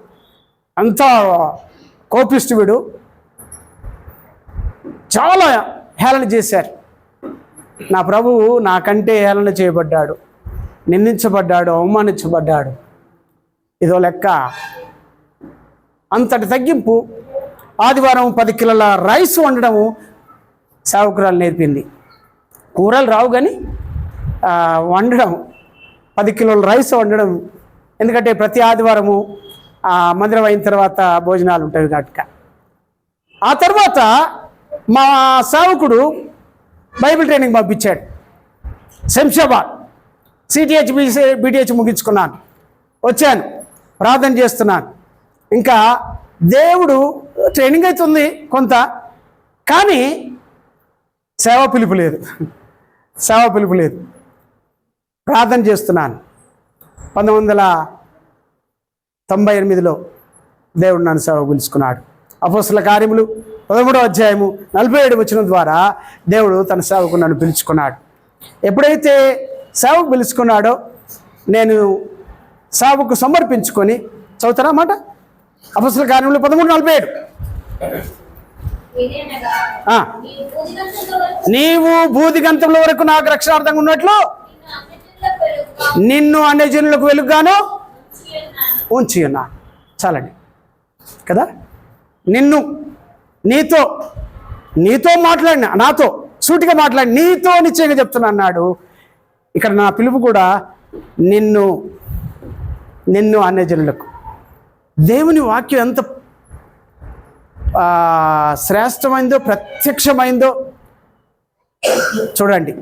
అంత కోపిస్ట్, వీడు చాలా హేళన చేశారు. నా ప్రభువు నాకంటే హేళన చేయబడ్డాడు, నిందించబడ్డాడు, అవమానించబడ్డాడు. ఇదో లెక్క. అంతటి తగ్గింపు. ఆదివారం 10 కిలోల రైస్ వండడము సేవకురాలు నేర్పింది. కూరలు రావు కానీ వండడం, 10 కిలోల రైస్ వండడం. ఎందుకంటే ప్రతి ఆదివారము మందిరం అయిన తర్వాత భోజనాలు ఉంటాయి కనుక. ఆ తర్వాత మా సేవకుడు బైబిల్ ట్రైనింగ్ పంపించాడు. శంషాబాద్ సిటిహెచ్ బీటీహెచ్ ముగించుకున్నాను, వచ్చాను, ప్రార్థన చేస్తున్నాను. ఇంకా దేవుడు ట్రైనింగ్ అవుతుంది కొంత, కానీ సేవ పిలుపు లేదు. ప్రార్థన చేస్తున్నాను. 1998లో దేవుడు నన్ను సేవ పిలుచుకున్నాడు. అపోస్తల కార్యములు 13వ అధ్యాయము 47 వచనం ద్వారా దేవుడు తన సేవకు నన్ను పిలుచుకున్నాడు. ఎప్పుడైతే సేవకు పిలుచుకున్నాడో నేను సేవకు సమర్పించుకొని, చదువుతారా మాట? అపోస్తల కార్యములు 13:47. నీవు భూదిగంతముల వరకు నాకు రక్షణార్థంగా ఉన్నట్లు నిన్ను అన్యజనులకు వెలుగుగాను ఉంచి ఉన్నాను. చాలండి కదా. నీతో మాట్లాడిన, నాతో సూటిగా మాట్లాడి, నీతో నిశ్చయంగా చెప్తున్నా అన్నాడు. ఇక్కడ నా పిలుపు కూడా నిన్ను అన్యజనులకు. దేవుని వాక్యం ఎంత శ్రేష్టమైందో, ప్రత్యక్షమైందో చూడండి.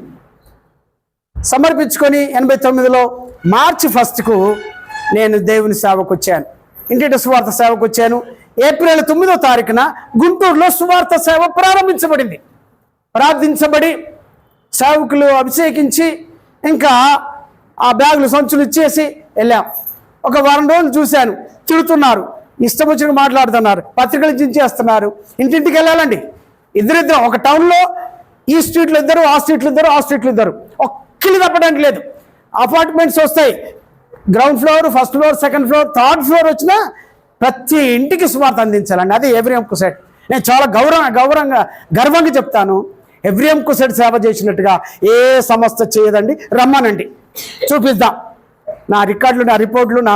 సమర్పించుకొని 89లో మార్చి 1కు నేను దేవుని సేవకు వచ్చాను, ఇంటింటి సువార్త సేవకు వచ్చాను. ఏప్రిల్ 9వ తారీఖున గుంటూరులో సువార్త సేవ ప్రారంభించబడింది. ప్రార్థించబడి సేవకులు అభిషేకించి ఇంకా ఆ బ్యాగులు సంచులు ఇచ్చేసి వెళ్ళాం. ఒక వారం రోజులు చూశాను, తిడుతున్నారు, ఇష్టం వచ్చినట్టు మాట్లాడుతున్నారు, పత్రికలు చించేస్తున్నారు. ఇంటింటికి వెళ్ళాలండి, ఇద్దరిద్దరు. ఒక టౌన్లో ఈ స్ట్రీట్లు ఇద్దరు, ఆ స్ట్రీట్లు ఇద్దరు, ఆ స్ట్రీట్లు ఇద్దరు, ఒక్కలు తప్పడానికి లేదు. అపార్ట్మెంట్స్ వస్తాయి, ground floor, first floor, second floor, third floor వచ్చినా ప్రతి ఇంటికి సువార్త అందించాలండి. అది ఎవ్రిఎం కుసైడ్. నేను చాలా గర్వంగా చెప్తాను, ఎవ్రిఎం కుసైడ్ సేవ చేసినట్టుగా ఏ సంస్థ చేయదండి. రమ్మనండి, చూపిద్దాం. నా రికార్డులు, నా రిపోర్ట్లు, నా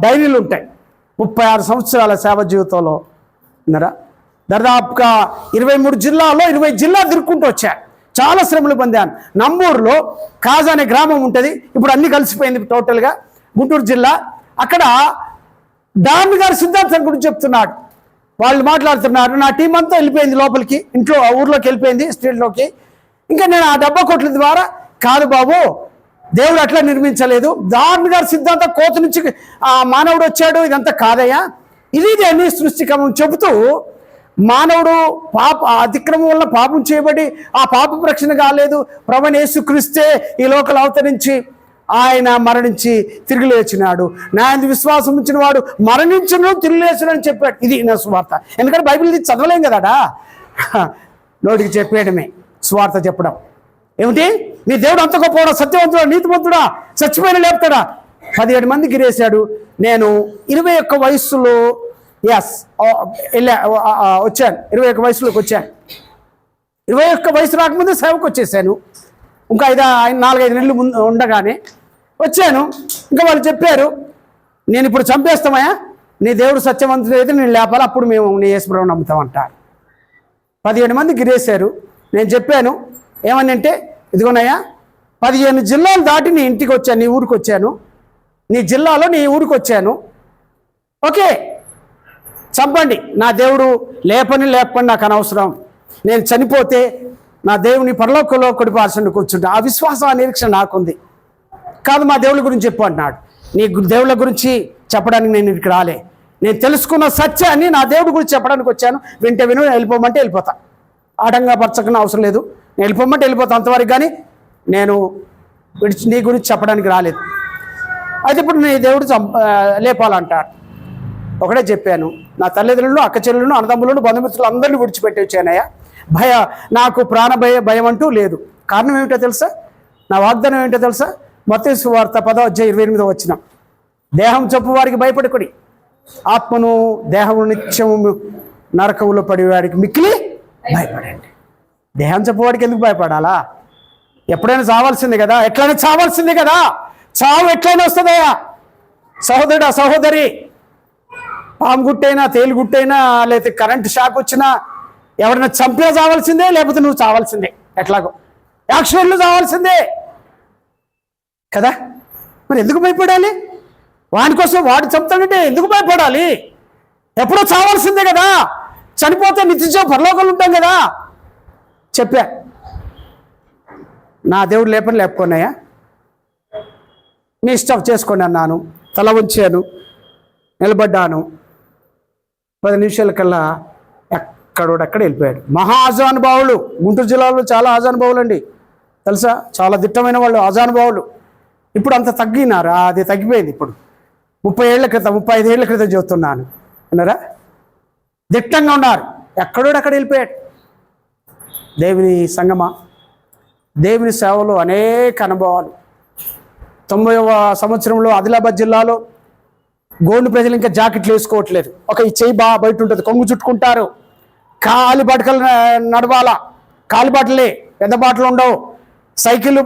డైరీలు ఉంటాయి. 36 సంవత్సరాల సేవ జీవితంలో దాదాపుగా 23 జిల్లాల్లో 20 జిల్లా తిరుక్కుంటూ వచ్చా. చాలా శ్రమలు పొందాను. నంబూరులో కాజా అనే గ్రామం ఉంటుంది, ఇప్పుడు అన్ని కలిసిపోయింది టోటల్గా, గుంటూరు జిల్లా. అక్కడ డాన్ గారు సిద్ధాంతం గురించి చెప్తున్నాడు. వాళ్ళు మాట్లాడుతున్నారు. నా టీం అంతా వెళ్ళిపోయింది లోపలికి, ఊర్లోకి వెళ్ళిపోయింది, స్ట్రీట్లోకి. ఇంకా నేను ఆ డబ్బా కొట్ల ద్వారా, కాదు బాబు, దేవుడు అట్లా నిర్మించలేదు, డాన్ గారి సిద్ధాంతం కోత నుంచి మానవుడు వచ్చాడు, ఇదంతా కాదయ్యా, ఇది అన్ని సృష్టిక్రమం చెబుతూ, మానవుడు అతిక్రమం వల్ల పాపం చేయబడి ఆ పాప రక్షణ కాలేదు, ప్రభువైన యేసుక్రీస్తే ఈ లోకల్ అవతరించి ఆయన మరణించి తిరిగి లేచినాడు, నా యందు విశ్వాసం ఉంచిన వాడు మరణించను తిరిగి లేచును అని చెప్పాడు. ఇది నా సువార్త. ఎందుకంటే బైబిల్ ఇది చదవలేం కదా, నోటికి చెప్పేయడమే సువార్త చెప్పడం. ఏమిటి, నీ దేవుడు అంత గొప్పవాడా, సత్యవంతుడా, నీతివంతుడా, చచ్చిపోయిన లేపుతాడా? 17 మంది గిరేశాడు. నేను 21 వయస్సులో వచ్చాను. 21 వయసులోకి వచ్చాను. 21 వయసు రాకముందే సేవకు వచ్చేసాను. ఇంకా 4-5 నెలలు ముందు ఉండగానే వచ్చాను. ఇంకా వాళ్ళు చెప్పారు, నేను ఇప్పుడు చంపేస్తామయ్యా, నీ దేవుడు సత్యవంతుడు అయితే నేను లేపాలి, అప్పుడు మేము నీ యేసుప్రభువుని నమ్ముతామంటారు. 17 మంది గిరేశారు. నేను చెప్పాను ఏమని అంటే, ఇదిగోనయ్యా 15 జిల్లాలు దాటి నీ ఇంటికి వచ్చాను, నీ ఊరికి వచ్చాను, నీ జిల్లాలో నీ ఊరికి వచ్చాను. ఓకే, చంపండి, నా దేవుడు లేపండి, నాకు అనవసరం. నేను చనిపోతే నా దేవుని పరలోకంలో కొడిపాల్సిన కూర్చుంటా. ఆ విశ్వాసం, ఆ నిరీక్షణ నాకుంది. కాదు, మా దేవుళ్ళ గురించి చెప్పు అంటున్నాడు. నీ దేవుళ్ళ గురించి చెప్పడానికి నేను ఇక్కడికి రాలే. నేను తెలుసుకున్న సత్యాన్ని నా దేవుడి గురించి చెప్పడానికి వచ్చాను. వింటే విను, వెళ్ళిపోమంటే వెళ్ళిపోతా. ఆటంగా పరచకన్నా అవసరం లేదు. నేను వెళ్ళిపోమంటే వెళ్ళిపోతా, అంతవరకు. కానీ నేను నీ గురించి చెప్పడానికి రాలేదు. అయితే ఇప్పుడు నీ దేవుడు లేపాలంటాడు. ఒకటే చెప్పాను, నా తల్లిదండ్రులను, అక్క చెల్లెలను, అన్నదమ్ములను, బంధుమిత్రులు అందరినీ విడిచిపెట్టి వచ్చానయ్యా. నాకు భయం అంటూ లేదు. కారణం ఏమిటో తెలుసా? నా వాగ్దానం ఏమిటో తెలుసా? మత్తయి సువార్త 10:28 వచ్చిన, దేహం చొప్పు వారికి భయపడకుడి, ఆత్మను దేహము నిత్యము నరకములో పడేవాడికి మిక్కిలి భయపడండి. దేహం చెప్పేవాడికి ఎందుకు భయపడాలా? ఎప్పుడైనా చావాల్సిందే కదా, ఎట్లయినా చావాల్సిందే కదా. చావు ఎట్లయినా వస్తుందయ్యా. సహోదరుడా, సహోదరి, పాము గుట్టైనా, తేలు గుట్టైనా, లేకపోతే కరెంటు షాక్ వచ్చినా, ఎవరైనా చంపినా చావాల్సిందే, లేకపోతే నువ్వు చావాల్సిందే. ఎట్లాగో యాక్సిడెంట్లు చావాల్సిందే కదా. మరి ఎందుకు భయపడాలి? వాడి కోసం వాడు చంపుతాడంటే ఎందుకు భయపడాలి? ఎప్పుడో చావాల్సిందే కదా. చనిపోతే నిత్యం పరలోకంలో ఉంటాం కదా. చెప్పా, నా దేవుడు లేపుకున్నాయా, మీ ఇష్టం చేసుకోండి అన్నాను. తల ఉంచాను, నిలబడ్డాను. 10 నిమిషాల కల్లా ఎక్కడోడక్కడ వెళ్ళిపోయాడు. మహా ఆజానుభావులు, గుంటూరు జిల్లాలో చాలా ఆజానుభావులు అండి, తెలుసా? చాలా దిట్టమైన వాళ్ళు, ఆజానుభావులు. ఇప్పుడు అంత తగ్గినారు, అది తగ్గిపోయింది. ఇప్పుడు 30 ఏళ్ల క్రితం, 35 ఏళ్ల క్రితం చెబుతున్నాను, విన్నారా? దిట్టంగా ఉన్నారు. ఎక్కడోడక్కడ వెళ్ళిపోయాడు. దేవుని సంగమా, దేవుని సేవలో అనేక అనుభవాలు. 90వ సంవత్సరంలో ఆదిలాబాద్ జిల్లాలో గోండు ప్రజలు ఇంకా జాకెట్లు వేసుకోవట్లేదు. ఈ చెయ్యి బయట ఉంటుంది, కొంగు చుట్టుకుంటారు. కాలి బాటకలు నడవాలా, కాలి బాటలే, పెద్ద బాటలు ఉండవు. సైకిల్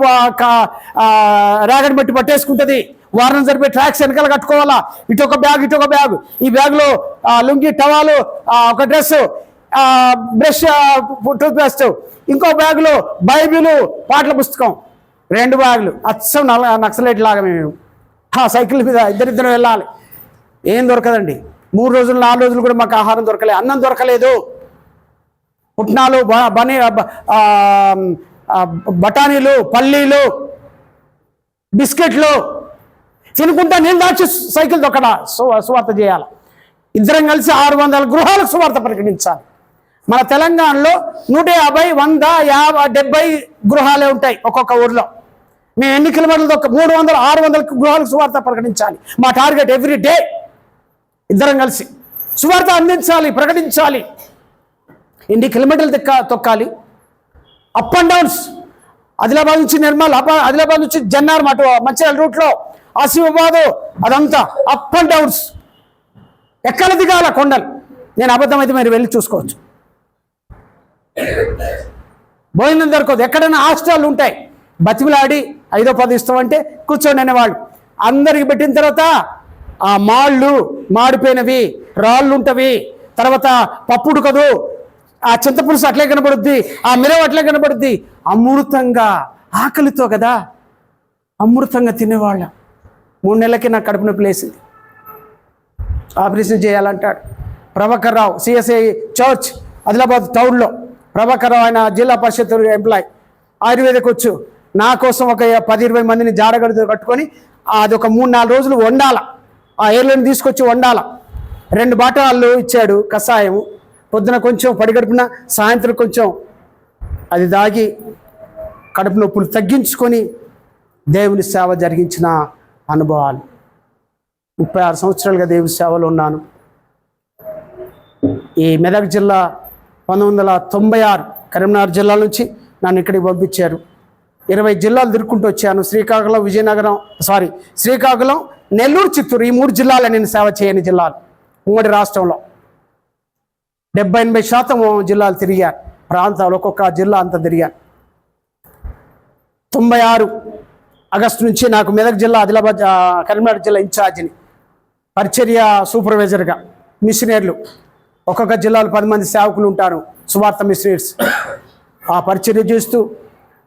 రేగడి బట్టి పట్టేసుకుంటుంది. వారం జరిపే ట్రాక్స్ వెనకాల కట్టుకోవాలా. ఇటొక బ్యాగ్, ఈ బ్యాగ్లో లుంగి, టవాలు, ఒక డ్రెస్, బ్రష్, టూత్పేస్ట్, ఇంకో బ్యాగులో బైబిలు, పాటల పుస్తకం, 2 బ్యాగులు. అచ్చం నక్సలైట్ లాగా మేము సైకిల్ మీద ఇద్దరిద్దరు వెళ్ళాలి. ఏం దొరకదండి. 3 రోజులు 4 రోజులు కూడా మాకు ఆహారం దొరకలేదు, అన్నం దొరకలేదు. పుట్నాలు, బఠానీలు, పల్లీలు, బిస్కెట్లు తినుకుంటా నీళ్ళు దాచి సైకిల్ తొక్కడా సువార్త చేయాలి. ఇద్దరం కలిసి 600 గృహాలకు సువార్త ప్రకటించాలి. మన తెలంగాణలో 150, 100, 50, 70 గృహాలే ఉంటాయి ఒక్కొక్క ఊర్లో. మేము ఎన్ని కిలోమీటర్లు 300, 600 గృహాలకు సువార్త ప్రకటించాలి. మా టార్గెట్ ఎవ్రీ డే. ఇద్దరం కలిసి సువార్త అందించాలి, ప్రకటించాలి. ఎన్ని కిలోమీటర్లు తొక్కాలి? Up and downs. ఆదిలాబాద్ నుంచి నిర్మల్, ఆదిలాబాద్ నుంచి జన్నార్, మంచిర్యాల రూట్లో, ఆసిఫాబాదు, అదంతా అప్ అండ్ డౌన్స్. ఎక్కడ దిగాల కొండలు. నేను అబద్ధం అయితే మీరు వెళ్ళి చూసుకోవచ్చు. భోజనం దొరకదు. ఎక్కడైనా హాస్టల్ ఉంటాయి, బతిమిలాడి 5ో 10 ఇస్తామంటే కూర్చోండి అనేవాళ్ళు. అందరికి పెట్టిన తర్వాత ఆ మాడిపోయినవి, రాళ్ళు ఉంటవి, తర్వాత పప్పు ఉడకదు, ఆ చింతపులుసు అట్లే కనబడుద్ది, ఆ మిరవ అట్లే కనబడుద్ది. అమృతంగా, ఆకలితో కదా అమృతంగా తినేవాళ్ళం. 3 నెలలకి నాకు కడుపు నొప్పి లేసింది. Operation చేయాలంటాడు. Prabhakar Rao, CSI church, Adilabad టౌన్లో. ప్రభాకర్ రావు ఆయన జిల్లా పరిషత్ ఎంప్లాయ్, ఆయుర్వేదిక్ వచ్చు. నా కోసం ఒక 10-20 మందిని జాడగడితో కట్టుకొని అది ఒక 3-4 రోజులు వండాల. ఆ ఏర్లను తీసుకొచ్చి వండాల. 2 బాటలు ఇచ్చాడు కషాయం. పొద్దున కొంచెం పడిగడుపున, సాయంత్రం కొంచెం. అది దాగి కడుపు నొప్పులు తగ్గించుకొని దేవుని సేవ జరిగించిన అనుభవాలు. 36 సంవత్సరాలుగా దేవుని సేవలో ఉన్నాను. ఈ మెదక్ జిల్లా 1996 కరీంనగర్ జిల్లా నుంచి నన్ను ఇక్కడికి పంపించారు. 20 జిల్లాలు తిరుక్కుంటూ వచ్చాను. శ్రీకాకుళం, శ్రీకాకుళం, నెల్లూరు, చిత్తూరు, ఈ 3 జిల్లాలు నేను సేవ చేయని జిల్లాలు. ఉమ్మడి రాష్ట్రంలో 70-80% జిల్లాలు తిరిగాను. ప్రాంతాలు ఒక్కొక్క జిల్లా అంతా తిరిగాను. 96 ఆగస్టు నుంచి నాకు మెదక్ జిల్లా, ఆదిలాబాద్, కరీంనగర్ జిల్లా ఇన్ఛార్జిని, పరిచర్య సూపర్వైజర్గా. మిషనరీలు ఒక్కొక్క జిల్లాలో 10 మంది సేవకులు ఉంటారు, సువార్త మిషనరీస్. ఆ పరిచర్య చేస్తూ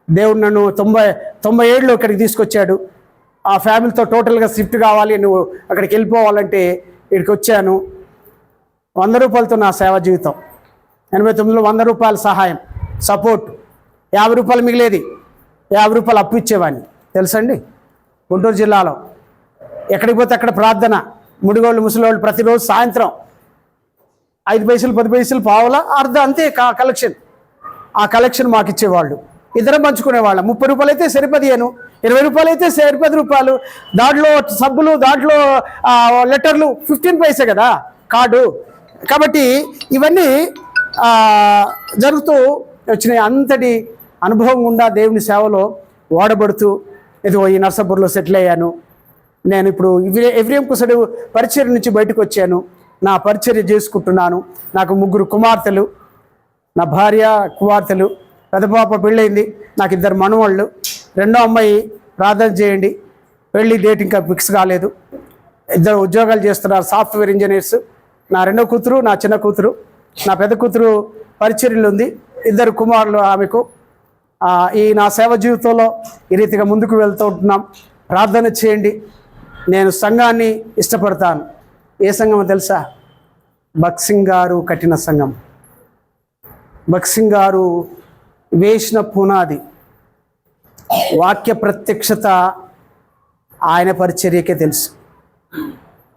దేవుడు నన్ను 97లో ఇక్కడికి తీసుకొచ్చాడు. ఆ ఫ్యామిలీతో టోటల్గా షిఫ్ట్ కావాలి, నువ్వు అక్కడికి వెళ్ళిపోవాలంటే ఇక్కడికి వచ్చాను. 100 రూపాయలతో నా సేవ జీవితం. 89లో 100 రూపాయల సహాయం, సపోర్ట్. 50 రూపాయలు మిగిలేది, 50 రూపాయలు అప్పు ఇచ్చేవాడిని తెలుసండి. గుంటూరు జిల్లాలో ఎక్కడికి పోతే అక్కడ ప్రార్థన. ముడిగోళ్ళు, ముసలివాళ్ళు ప్రతిరోజు సాయంత్రం 5 పైసలు, 10 పైసలు, పావులా, అర్ధ, అంతే కలెక్షన్. ఆ కలెక్షన్ మాకు ఇచ్చేవాళ్ళు, ఇద్దరం పంచుకునేవాళ్ళం. 30 రూపాయలు అయితే సరిపదియాను, 20 రూపాయలు అయితే 10 రూపాయలు. దాంట్లో సబ్బులు, దాంట్లో లెటర్లు 15 పైసే కదా కార్డు. కాబట్టి ఇవన్నీ జరుగుతూ వచ్చినాయి. అంతటి అనుభవం గుండా దేవుని సేవలో వాడబడుతూ ఇదిగో ఈ నర్సాపూర్లో సెటిల్ అయ్యాను. నేను ఇప్పుడు ఎవ్రియం కుసడు పరిచర్య నుంచి బయటకు వచ్చాను. నా పరిచర్య చేసుకుంటున్నాను. నాకు 3 కుమార్తెలు, నా భార్య, కుమార్తెలు. పెద్ద పాప పెళ్ళయింది, నాకు 2 మనవాళ్ళు. రెండో అమ్మాయి ప్రార్థన చేయండి, పెళ్ళి డేట్ ఇంకా ఫిక్స్ కాలేదు. 2 ఉద్యోగాలు చేస్తున్నారు, సాఫ్ట్వేర్ ఇంజనీర్స్. నా రెండో కూతురు, నా చిన్న కూతురు. నా పెద్ద కూతురు పరిచర్యలు ఉంది, 2 కుమారులు ఆమెకు. ఈ నా సేవ జీవితంలో ఈ రీతిగా ముందుకు వెళ్తూ ఉంటున్నాం. ప్రార్థన చేయండి. నేను సంఘాన్ని ఇష్టపడతాను. ఏ సంఘం తెలుసా? భక్సింగ్ గారు కట్టిన సంఘం. భక్సింగ్ గారు వేసిన పునాది. వాక్య ప్రత్యక్షత ఆయన పరిచర్యకే తెలుసు.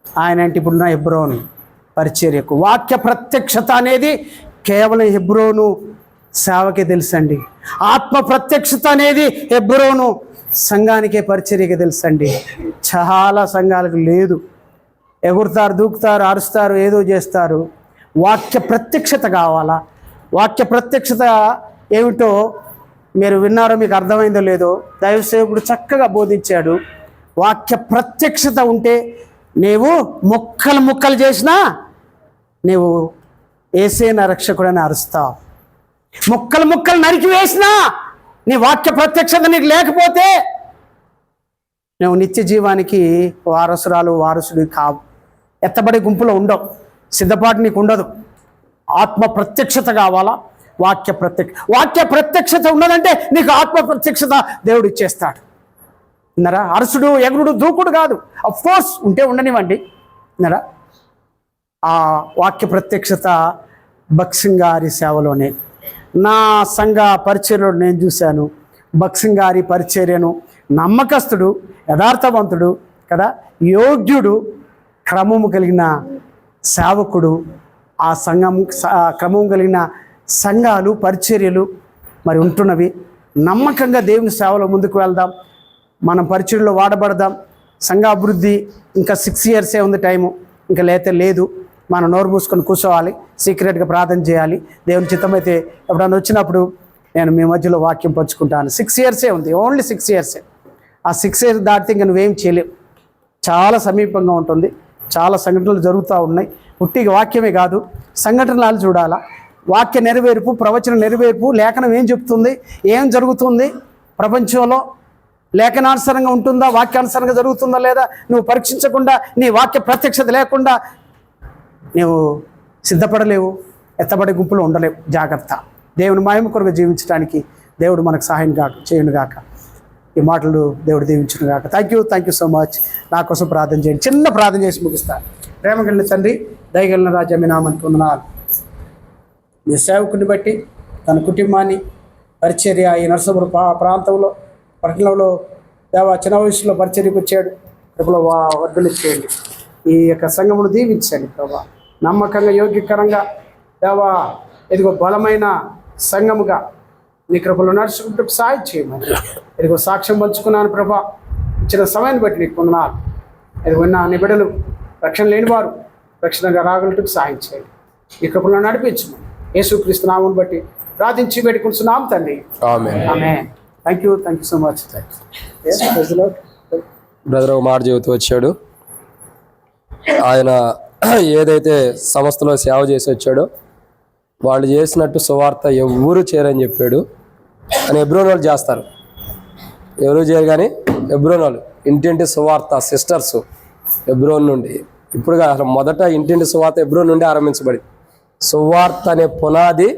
ఆయన అంటే ఇప్పుడున్న హెబ్రోను పరిచర్యకు వాక్య ప్రత్యక్షత అనేది కేవలం హెబ్రోను సేవకే తెలుసండి. ఆత్మ ప్రత్యక్షత అనేది హెబ్రోను సంఘానికే, పరిచర్యకే తెలుసండి. చాలా సంఘాలకు లేదు. ఎగురుతారు, దూకుతారు, అరుస్తారు, ఏదో చేస్తారు. వాక్య ప్రత్యక్షత కావాలా? వాక్య ప్రత్యక్షత ఏమిటో మీరు విన్నారో, మీకు అర్థమైందో లేదో, దైవసేవకుడు చక్కగా బోధించాడు. వాక్య ప్రత్యక్షత ఉంటే నీవు ముక్కలు చేసినా నీవు యేసేన రక్షకుడని అరుస్తావు. ముక్కలు నరికి వేసినా నీ వాక్య ప్రత్యక్షత నీకు లేకపోతే నువ్వు నిత్య జీవానికి వారసుడు కావు. ఎత్తబడే గుంపులో ఉండవు, సిద్ధపాటు నీకు ఉండదు. ఆత్మ ప్రత్యక్షత కావాలా? వాక్య ప్రత్యక్షత ఉన్నదంటే నీకు ఆత్మ ప్రత్యక్షత దేవుడు ఇచ్చేస్తాడు. విన్నారా? అరసుడు, ఎగురుడు, దూకుడు కాదు. అఫ్కోర్స్ ఉంటే ఉండనివ్వండి. విన్నారా? ఆ వాక్య ప్రత్యక్షత భక్సింగ్ గారి సేవలోనే, నా సంఘ పరిచర్యలో నేను చూశాను. భక్సింగ్ గారి పరిచర్యను నమ్మకస్తుడు, యథార్థవంతుడు కదా, యోగ్యుడు, క్రమము కలిగిన సేవకుడు. ఆ సంఘం క్రమం కలిగిన సంఘాలు, పరిచర్యలు మరి ఉంటున్నవి. నమ్మకంగా దేవుని సేవలో ముందుకు వెళ్దాం. మనం పరిచర్యలో వాడబడదాం. సంఘ అభివృద్ధి ఇంకా 6 ఇయర్సే ఉంది టైము, ఇంకా లేదు. మనం నోరు మూసుకొని కూర్చోవాలి, సీక్రెట్గా ప్రార్థన చేయాలి. దేవుని చిత్తమైతే ఎప్పుడన్నా వచ్చినప్పుడు నేను మీ మధ్యలో వాక్యం పంచుకుంటాను. 6 ఇయర్సే ఉంది, ఓన్లీ 6 ఇయర్సే. ఆ 6 ఇయర్స్ దాటితే ఇంకా నువ్వేం చేయలేవు. చాలా సమీపంగా ఉంటుంది. చాలా సంఘటనలు జరుగుతూ ఉన్నాయి. పుట్టిగా వాక్యమే కాదు, సంఘటనలు చూడాలా. వాక్య నెరవేర్పు, ప్రవచన నెరవేర్పు, లేఖనం ఏం చెప్తుంది, ఏం జరుగుతుంది ప్రపంచంలో, లేఖనానుసారంగా ఉంటుందా, వాక్యానుసారంగా జరుగుతుందా లేదా, నువ్వు పరీక్షించకుండా, నీ వాక్య ప్రత్యక్షత లేకుండా నీవు సిద్ధపడలేవు, ఎత్తబడే గుంపులో ఉండలేవు. జాగ్రత్త. దేవుని మహిమ కొరకు జీవించడానికి దేవుడు మనకు సహాయం చేయునుగాక. ఈ మాటలు దేవుడు దీవించునుగాక. Thank you so much. నా కోసం ప్రార్థన చేయండి. చిన్న ప్రార్థన చేసి ముగిస్తాను. ప్రేమ కలిగిన తండ్రి, దయగలిగిన రాజా, మీ నామానికి వందనాలు. మీ సేవకుని బట్టి తన కుటుంబాన్ని, పరిచర్య ఈ నర్సాపూర్ ప్రాంతంలో, పట్టణంలో దేవా చిన్న వయసులో పరిచర్యకు వచ్చాడు. రేపులో వర్ధలు చేయండి. ఈ యొక్క సంఘమును దీవించండి ప్రభా. నమ్మకంగా, యోగ్యకరంగా దేవా ఇదిగో బలమైన సంఘముగా నీ కృపలో నడుచుకుంటూ సాయం చేయమని ఇదిగో సాక్ష్యం పంచుకున్నాను ప్రభా. ఇచ్చిన సమయాన్ని బట్టి నీకు వందనాలు. ఇదిగో నీ బిడ్డలు రక్షణ లేనివారు రక్షణగా రాగలటకు సాయం చేయండి. ఈ కృపలో నడిపించమని యేసుక్రీస్తు నామమును బట్టి ప్రార్థించి పెట్టుకుంటున్నాం తండ్రి. Amen. Thank you so much. Brother ఒక మాట చెబుతూ వచ్చాడు. ఆయన ఏదైతే సంస్థలో సేవ చేసి వచ్చాడో వాళ్ళు చేసినట్టు సువార్త ఎవరు చేయరని చెప్పాడు. అని హెబ్రోన్ వాళ్ళు చేస్తారు, ఎవరు చేయరు కానీ హెబ్రోన్ వాళ్ళు ఇంటింటి సువార్త సిస్టర్స్ హెబ్రోన్ నుండి ఇప్పుడు అసలు మొదట ఇంటింటి సువార్త హెబ్రోన్ నుండి ఆరంభించబడింది. సువార్త అనే పునాది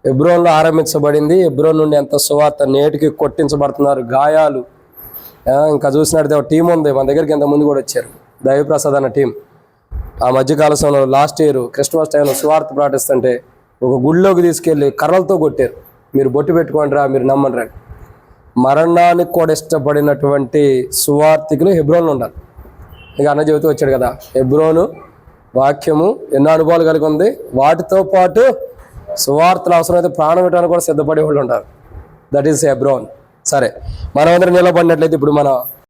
హెబ్రోన్లో ఆరంభించబడింది. హెబ్రోన్ నుండి ఎంత సువార్త నేటికి కొట్టించబడుతున్నారు. గాయాలు ఇంకా చూసినట్టు టీం ఉంది మన దగ్గరికి, ఎంతమంది కూడా వచ్చారు. దైవప్రసాద్ అన్న టీం ఆ మధ్యకాల సమయంలో లాస్ట్ ఇయర్ క్రిస్మస్ టైంలో సువార్త ప్రకటిస్తుంటే ఒక గుళ్ళోకి తీసుకెళ్ళి కర్రలతో కొట్టారు. మీరు బొట్టు పెట్టుకోండి రా, మీరు నమ్మండి రా. మరణానికి కూడా ఇష్టపడినటువంటి సువార్థికులు హెబ్రోన్లో ఉండాలి. ఇక అన్న చెబుతూ వచ్చాడు కదా, హెబ్రోను వాక్యము ఎన్నో అనుభవాలు కలిగి ఉంది. వాటితో పాటు సువార్తలు అవసరమైతే ప్రాణం పెట్టడానికి కూడా సిద్ధపడే వాళ్ళు ఉంటారు. That is Hebron. సరే, మనం అందరం నిలబడినట్లయితే ఇప్పుడు మన